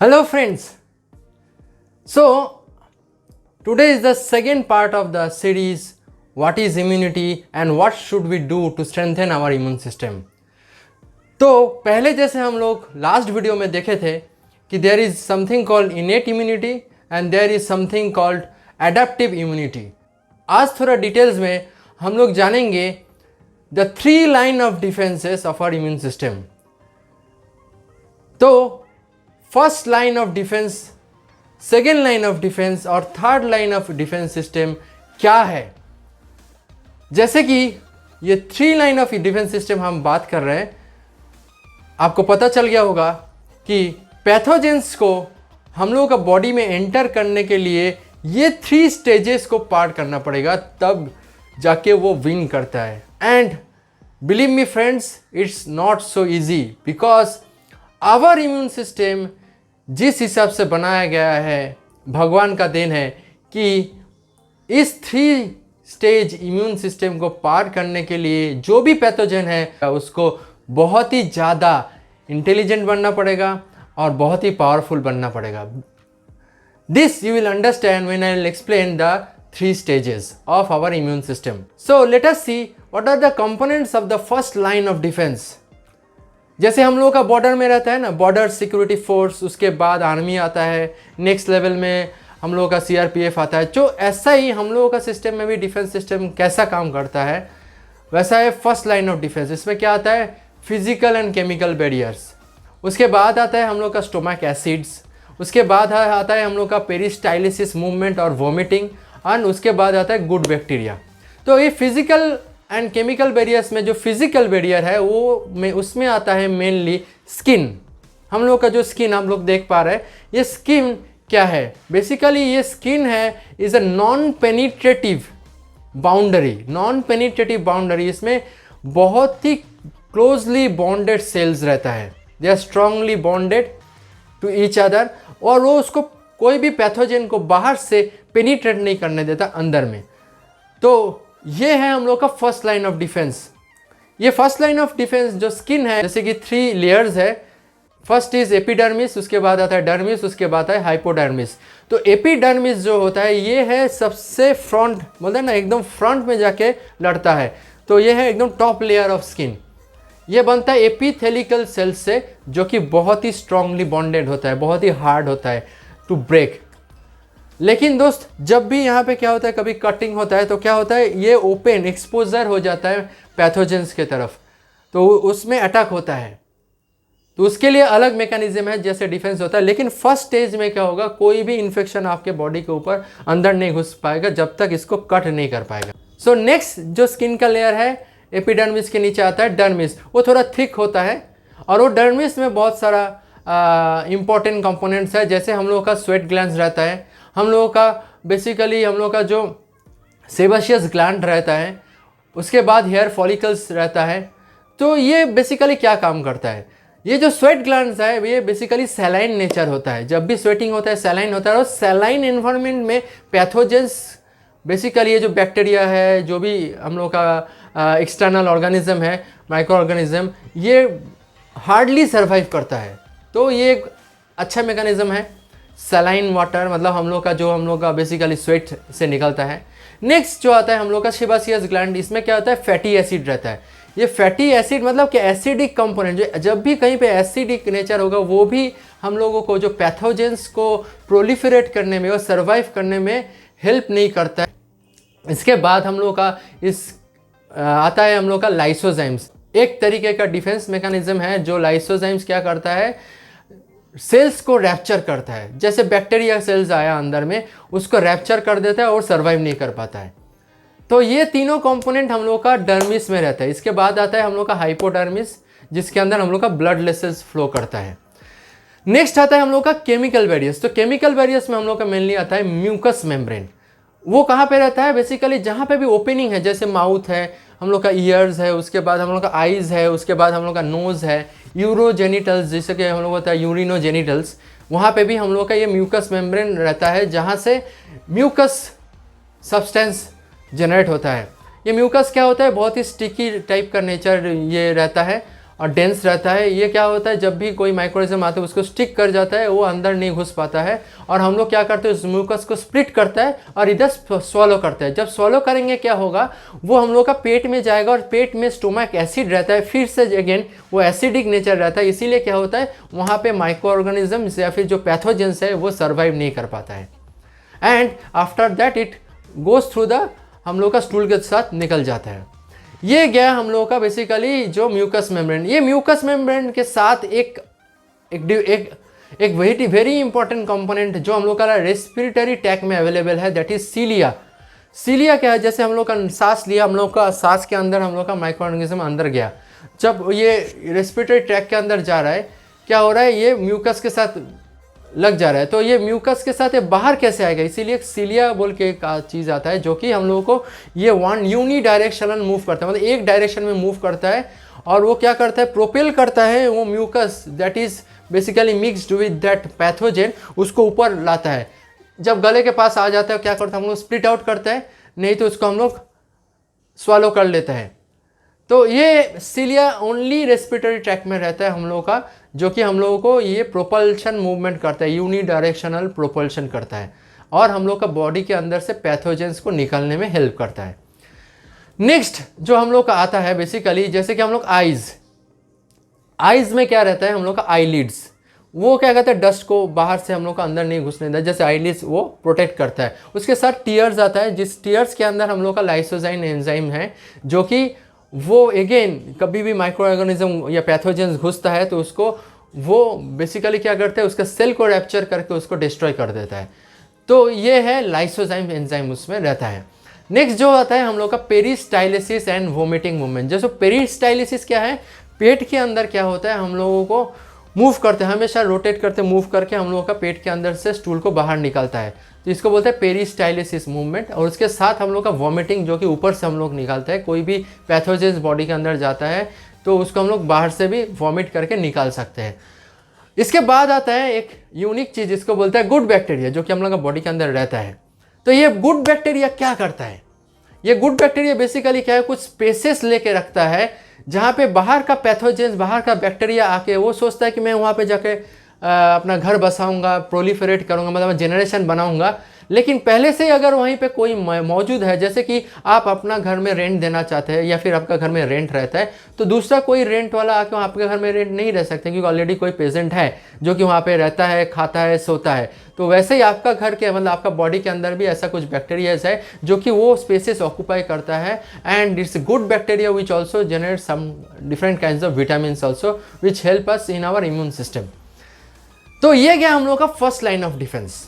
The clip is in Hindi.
Hello friends. So today is the second part of the series what is immunity and what should we do to strengthen our immune system. तो पहले जैसे हम लोग लास्ट वीडियो में देखे थे कि there is something called innate immunity and there is something called adaptive immunity. आज थोड़ा डिटेल्स में हम लोग जानेंगे the 3 line of defences of our immune system. तो first line of defence, second line of defence और third line of defence system क्या है. जैसे कि ये 3 लाइन ऑफ डिफेंस सिस्टम हम बात कर रहे हैं, आपको पता चल गया होगा कि पैथोजेंस को हम लोगों का बॉडी में एंटर करने के लिए ये 3 स्टेजेस को पार करना पड़ेगा, तब जाके वो विन करता है. And believe me friends, it's not so easy because our immune system जिस हिसाब से बनाया गया है, भगवान का देन है कि इस 3 स्टेज इम्यून सिस्टम को पार करने के लिए जो भी पैथोजन है उसको बहुत ही ज़्यादा इंटेलिजेंट बनना पड़ेगा और बहुत ही पावरफुल बनना पड़ेगा. This you will understand when I will explain the 3 stages of our immune system. So let us see what are the components of the first line of defence. जैसे हम लोगों का बॉर्डर में रहता है ना, बॉर्डर सिक्योरिटी फोर्स, उसके बाद आर्मी आता है, नेक्स्ट लेवल में हम लोगों का CRPF आता है. जो ऐसा ही हम लोगों का सिस्टम में भी डिफेंस सिस्टम कैसा काम करता है वैसा है फर्स्ट लाइन ऑफ डिफेंस. इसमें क्या आता है? Physical and chemical barriers. उसके बाद आता है हम लोग का स्टोमक एसिड्स. उसके बाद आता है हम लोग का पेरिस्टाइलिसिस मूवमेंट और वोमिटिंग. एंड उसके बाद आता है गुड बैक्टीरिया. तो ये फिजिकल एंड केमिकल बैरियर्स में जो फिजिकल बैरियर है वो उसमें आता है मेनली स्किन. हम लोग का जो स्किन हम लोग देख पा रहे हैं, ये स्किन क्या है? बेसिकली ये स्किन है is a non penetrative boundary. Non penetrative boundary, इसमें बहुत ही क्लोजली बॉन्डेड सेल्स रहता है. They are strongly bonded to each other और वो उसको कोई भी पैथोजन को बाहर से पेनिट्रेट नहीं करने देता अंदर में. तो ये है हम लोग का फर्स्ट लाइन ऑफ डिफेंस. ये फर्स्ट लाइन ऑफ डिफेंस जो स्किन है, जैसे कि 3 लेयर्स है. फर्स्ट इज एपिडर्मिस, उसके बाद आता है डर्मिस, उसके बाद है हाइपोडर्मिस. तो एपिडर्मिस जो होता है ये है सबसे फ्रंट, बोलते हैं ना एकदम फ्रंट में जाके लड़ता है. तो ये है एकदम टॉप लेयर ऑफ स्किन. ये बनता है एपिथेलिकल सेल्स से, जो कि बहुत ही स्ट्रांगली बॉन्डेड होता है, बहुत ही हार्ड होता है टू ब्रेक. लेकिन दोस्त, जब भी यहाँ पे क्या होता है, कभी कटिंग होता है तो क्या होता है, ये ओपन एक्सपोजर हो जाता है पैथोजेंस के तरफ, तो उसमें अटैक होता है. तो उसके लिए अलग मैकेनिज्म है जैसे डिफेंस होता है. लेकिन फर्स्ट स्टेज में क्या होगा, कोई भी इन्फेक्शन आपके बॉडी के ऊपर अंदर नहीं घुस पाएगा जब तक इसको कट नहीं कर पाएगा. सो नेक्स्ट जो स्किन का लेयर है एपिडर्मिस के नीचे आता है डर्मिस. वो थोड़ा थिक होता है और वो डर्मिस में बहुत सारा इंपॉर्टेंट कंपोनेंट्स है. जैसे हम लोगों का स्वेट ग्लैंड्स रहता है, हम लोगों का बेसिकली हम लोग का जो सेबाशियस ग्लैंड रहता है, उसके बाद हेयर फॉलिकल्स रहता है. तो ये बेसिकली क्या काम करता है, ये जो स्वेट ग्लैंड्स है ये बेसिकली सैलाइन नेचर होता है. जब भी स्वेटिंग होता है सैलाइन होता है और सैलाइन एनवायरनमेंट में पैथोजेंस, बेसिकली ये जो बैक्टीरिया है, जो भी हम लोग का एक्सटर्नल ऑर्गेनिज्म है, माइक्रो ऑर्गेनिज्म, ये हार्डली सर्वाइव करता है. तो ये एक अच्छा मैकेनिज्म है. सलाइन वाटर मतलब हम लोग का बेसिकली स्वेट से निकलता है. नेक्स्ट जो आता है हम लोग का सेबाशियस ग्लैंड. इसमें क्या होता है, फैटी एसिड रहता है. ये फैटी एसिड मतलब कि एसिडिक कंपोनेंट, जो जब भी कहीं पे एसिडिक नेचर होगा वो भी हम लोगों को जो पैथोजेंस को प्रोलिफरेट करने में और सर्वाइव करने में हेल्प नहीं करता है. इसके बाद हम लोग का आता है हम लोग का लाइसोजाइम्स. एक तरीके का डिफेंस मैकेनिज्म है जो लाइसोजाइम्स क्या करता है, सेल्स को रैप्चर करता है. जैसे बैक्टीरिया सेल्स आया अंदर में, उसको रैप्चर कर देता है और सर्वाइव नहीं कर पाता है. तो ये तीनों कंपोनेंट हम लोग का डर्मिस में रहता है. इसके बाद आता है हम लोग का हाइपोडर्मिस, जिसके अंदर हम लोग का ब्लड वेसल्स फ्लो करता है. नेक्स्ट आता है हम लोग का केमिकल बैरियर्स. तो केमिकल बैरियर्स में हम लोग का मेनली आता है म्यूकस मेम्ब्रेन. वो कहाँ पे रहता है, बेसिकली जहाँ पे भी ओपनिंग है, जैसे माउथ है, हम लोग का ईयर्स है, उसके बाद हम लोग का आईज है, उसके बाद हम लोग का नोज़ है, यूरोजेनिटल्स जैसे कि हम लोग होता है यूरिनोजेनिटल्स, वहाँ पे भी हम लोग का ये म्यूकस मेम्ब्रेन रहता है जहाँ से म्यूकस सब्सटेंस जनरेट होता है. ये म्यूकस क्या होता है, बहुत ही स्टिकी टाइप का नेचर ये रहता है और डेंस रहता है। ये क्या होता है, जब भी कोई माइक्रोऑर्गेनिज्म आता है उसको स्टिक कर जाता है, वो अंदर नहीं घुस पाता है और हम लोग क्या करते हैं, उस म्यूकस को स्प्लिट करता है और इधर स्वॉलो करता है। जब स्वॉलो करेंगे क्या होगा, वो हम लोग का पेट में जाएगा और पेट में स्टोमक एसिड रहता है, फिर से अगेन वो एसिडिक नेचर रहता है, इसीलिए क्या होता है वहाँ पे माइक्रो ऑर्गेनिजम्स या फिर जो पैथोजेंस है वो सर्वाइव नहीं कर पाता है। And after that it goes through the हम लोग का स्टूल के साथ निकल जाता है। ये गया हम लोगों का बेसिकली जो म्यूकस मेम्ब्रेन। ये म्यूकस मेम्ब्रेन के साथ एक वेरी इंपॉर्टेंट कंपोनेंट जो हम लोग का रेस्पिरेटरी ट्रैक्ट में अवेलेबल है, दैट इज सीलिया। सीलिया क्या है, जैसे हम लोग का सांस लिया, हम लोग का सांस के अंदर हम लोग का माइक्रो ऑर्गेनिज्म अंदर गया, जब ये रेस्पिरेटरी ट्रैक्ट के अंदर जा रहा है क्या हो रहा है, ये म्यूकस के साथ लग जा रहा है। तो ये म्यूकस के साथ ये बाहर कैसे आएगा, इसीलिए सीलिया बोल के एक चीज़ आता है जो कि हम लोगों को ये वन यूनी डायरेक्शनल मूव करता है, मतलब एक डायरेक्शन में मूव करता है और वो क्या करता है, प्रोपेल करता है वो mucus that is basically mixed with that pathogen, उसको ऊपर लाता है। जब गले के पास आ जाता है क्या करता है, हम लोग स्प्लिट आउट करता है, नहीं तो उसको हम लोग स्वालो कर लेता है। तो ये सीलिया ओनली रेस्पिरेटरी ट्रैक्ट में रहता है हम लोगों का, जो कि हम लोगों को ये प्रोपल्शन मूवमेंट करता है, यूनी डायरेक्शनल प्रोपल्शन करता है और हम लोग का बॉडी के अंदर से पैथोजेंस को निकालने में हेल्प करता है। नेक्स्ट जो हम लोग का आता है बेसिकली, जैसे कि हम लोग आइज में क्या रहता है, हम लोग का आईलिड्स, वो क्या कहता है डस्ट को बाहर से हम लोग का अंदर नहीं घुसने देता, जैसे आईलिड्स वो प्रोटेक्ट करता है। उसके साथ टीयर्स आता है, जिस टीयर्स के अंदर हम लोग का लाइसोजाइम एंजाइम है, जो कि वो अगेन कभी भी माइक्रो ऑर्गेनिज्म या पैथोजेंस घुसता है तो उसको वो बेसिकली क्या करता है, उसका सेल को रैप्चर करके उसको डिस्ट्रॉय कर देता है। तो ये है लाइसोजाइम एंजाइम उसमें रहता है। नेक्स्ट जो आता है हम लोग का पेरिस्टाइलिसिस एंड वोमिटिंग मूवमेंट। जैसे पेरिस्टाइलिसिस क्या है, पेट के अंदर क्या होता है, हम लोगों को मूव करते हैं, हमेशा रोटेट करते मूव करके हम लोगों का पेट के अंदर से स्टूल को बाहर निकालता है, तो इसको बोलते हैं पेरिस्टाइलिसिस मूवमेंट। और उसके साथ हम लोग का वॉमिटिंग, जो कि ऊपर से हम लोग निकालते हैं, कोई भी पैथोजेंस बॉडी के अंदर जाता है तो उसको हम लोग बाहर से भी वॉमिट करके निकाल सकते हैं। इसके बाद आता है एक यूनिक चीज़, इसको बोलते हैं गुड बैक्टीरिया, जो कि हम लोग का बॉडी के अंदर रहता है। तो ये गुड बैक्टीरिया क्या करता है, ये गुड बैक्टीरिया बेसिकली क्या है, कुछ स्पेसेस लेके रखता है जहाँ पे बाहर का पैथोजेंस, बाहर का बैक्टीरिया आके वो सोचता है कि मैं वहाँ पे जाके अपना घर बसाऊंगा, प्रोलिफरेट करूंगा, मतलब जेनरेशन बनाऊंगा। लेकिन पहले से अगर वहीं पे कोई मौजूद है, जैसे कि आप अपना घर में रेंट देना चाहते हैं या फिर आपका घर में रेंट रहता है, तो दूसरा कोई रेंट वाला आके आपके घर में रेंट नहीं रह सकते, क्योंकि ऑलरेडी कोई पेशेंट है जो कि वहाँ पे रहता है, खाता है, सोता है। तो वैसे ही आपका घर के मतलब आपका बॉडी के अंदर भी ऐसा कुछ बैक्टीरियाज है जो कि वो स्पेसेस ऑक्यूपाई करता है, and it's good bacteria which also generate some different kinds of vitamins also which help us in our immune system. तो ये गया हम लोग का फर्स्ट लाइन ऑफ डिफेंस।